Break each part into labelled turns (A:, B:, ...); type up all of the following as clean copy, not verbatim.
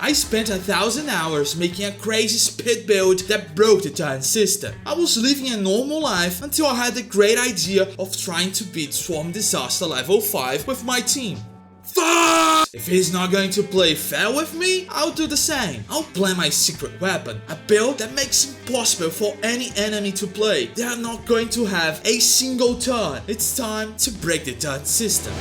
A: I spent 1,000 hours making a crazy speed build that broke the turn system. I was living a normal life until I had the great idea of trying to beat Swarm Disaster level 5 with my team. Fuck! If he's not going to play fair with me, I'll do the same. I'll play my secret weapon, a build that makes it impossible for any enemy to play. They are not going to have a single turn. It's time to break the turn system.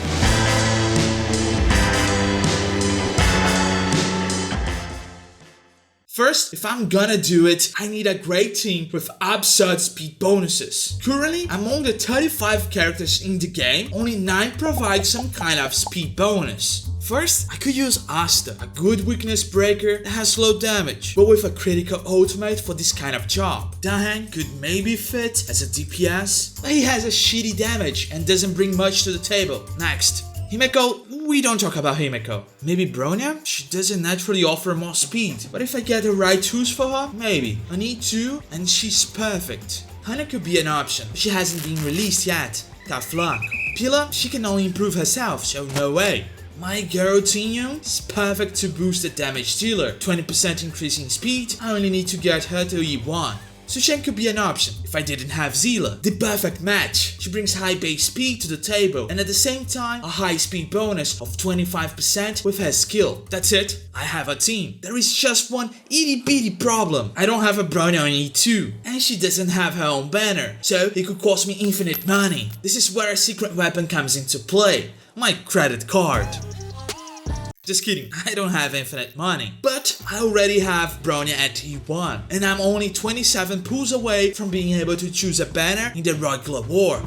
A: First, if I'm gonna do it, I need a great team with absurd speed bonuses. Currently, among the 35 characters in the game, only 9 provide some kind of speed bonus. First, I could use Asta, a good weakness breaker that has low damage, but with a critical ultimate for this kind of job. Dahan could maybe fit as a DPS, but he has a shitty damage and doesn't bring much to the table. Next, Himeko, we don't talk about Himeko. Maybe Bronya? She doesn't naturally offer more speed, but if I get the right tools for her, maybe. I need 2 and she's perfect. Hana could be an option, but she hasn't been released yet. Tough luck. Pila, she can only improve herself, so no way. My girl Tingyun is perfect to boost the damage dealer. 20% increase in speed, I only need to get her to E1. Sushen could be an option if I didn't have Seele. The perfect match. She brings high base speed to the table and at the same time a high speed bonus of 25% with her skill. That's it. I have a team. There is just one itty bitty problem. I don't have a Bronya on E2 and she doesn't have her own banner, so it could cost me infinite money. This is where a secret weapon comes into play. My credit card. Just kidding, I don't have infinite money. But I already have Bronya at E1 and I'm only 27 pulls away from being able to choose a banner in the regular warp.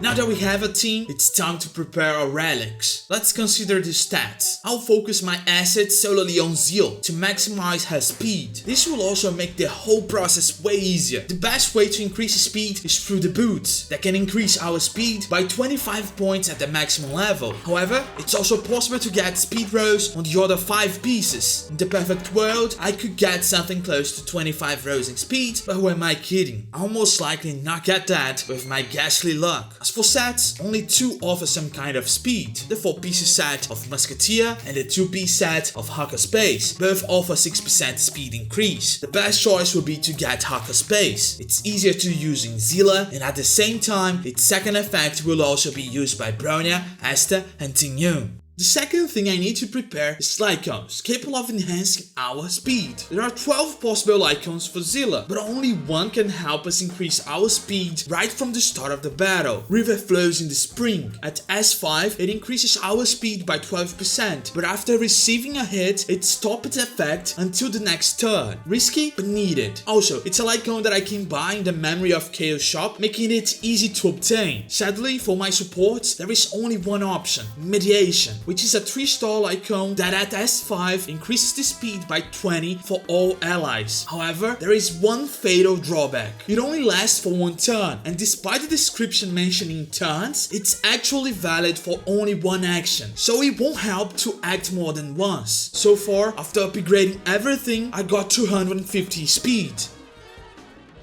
A: Now that we have a team, it's time to prepare our relics. Let's consider the stats. I'll focus my assets solely on Seele to maximize her speed. This will also make the whole process way easier. The best way to increase speed is through the boots that can increase our speed by 25 points at the maximum level. However, it's also possible to get speed rows on the other 5 pieces. In the perfect world, I could get something close to 25 rows in speed, but who am I kidding? I'll most likely not get that with my ghastly luck. As for sets, only 2 offer some kind of speed. The 4-piece set of Musketeer and the 2-piece set of Hacker Space. Both offer 6% speed increase. The best choice would be to get Hacker Space. It's easier to use in Seele and at the same time its second effect will also be used by Bronya, Asta and Tingyun. The second thing I need to prepare is icons, capable of enhancing our speed. There are 12 possible icons for Seele, but only one can help us increase our speed right from the start of the battle. River flows in the spring. At S5, it increases our speed by 12%, but after receiving a hit, it stops its effect until the next turn. Risky, but needed. Also, it's a icon that I can buy in the Memory of Chaos shop, making it easy to obtain. Sadly, for my supports, there is only one option, Mediation, which is a 3-star icon that at S5 increases the speed by 20 for all allies. However, there is one fatal drawback. It only lasts for 1 turn, and despite the description mentioning turns, it's actually valid for only 1 action, so it won't help to act more than once. So far, after upgrading everything, I got 250 speed.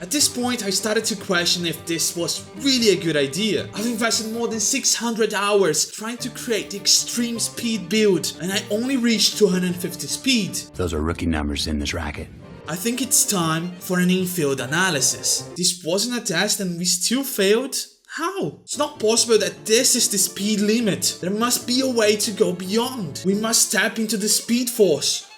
A: At this point, I started to question if this was really a good idea. I've invested more than 600 hours trying to create the extreme speed build, and I only reached 250 speed.
B: Those are rookie numbers in this racket.
A: I think it's time for an in-field analysis. This wasn't a test and we still failed? How? It's not possible that this is the speed limit. There must be a way to go beyond. We must tap into the speed force.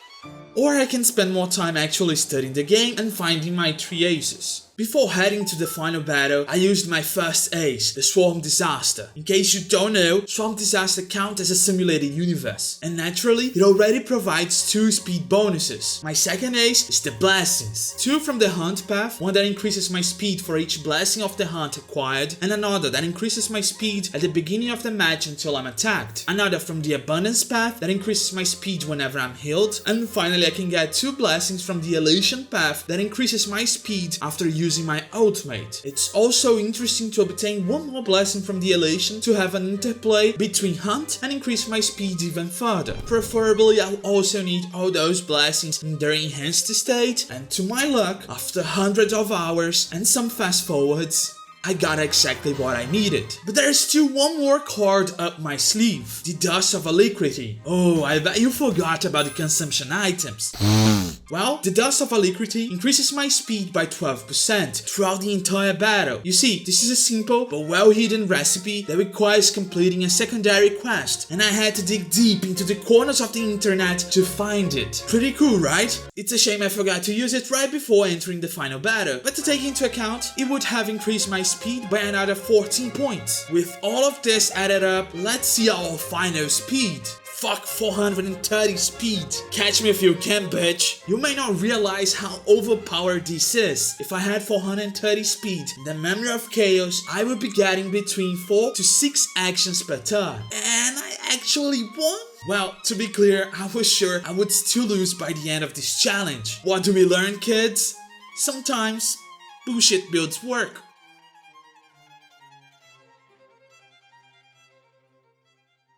A: Or I can spend more time actually studying the game and finding my 3 aces. Before heading to the final battle, I used my first ace, the Swarm Disaster. In case you don't know, Swarm Disaster counts as a simulated universe, and naturally, it already provides 2 speed bonuses. My second ace is the Blessings. 2 from the Hunt path, one that increases my speed for each blessing of the hunt acquired, and another that increases my speed at the beginning of the match until I'm attacked. Another from the Abundance path that increases my speed whenever I'm healed, and finally I can get 2 blessings from the Elation path that increases my speed after using my ultimate. It's also interesting to obtain 1 more blessing from the Elation to have an interplay between Hunt and increase my speed even further. Preferably I'll also need all those blessings in their enhanced state, and to my luck, after hundreds of hours and some fast forwards, I got exactly what I needed. But there's still one more card up my sleeve. The Dust of Alacrity. Oh, I bet you forgot about the consumption items. Well, the Dust of Alacrity increases my speed by 12% throughout the entire battle. You see, this is a simple but well-hidden recipe that requires completing a secondary quest, and I had to dig deep into the corners of the internet to find it. Pretty cool, right? It's a shame I forgot to use it right before entering the final battle, but to take into account, it would have increased my speed by another 14 points. With all of this added up, let's see our final speed. Fuck 430 speed. Catch me if you can, bitch. You may not realize how overpowered this is. If I had 430 speed in the Memory of Chaos, I would be getting between 4 to 6 actions per turn. And I actually won? Well, to be clear, I was sure I would still lose by the end of this challenge. What do we learn, kids? Sometimes bullshit builds work.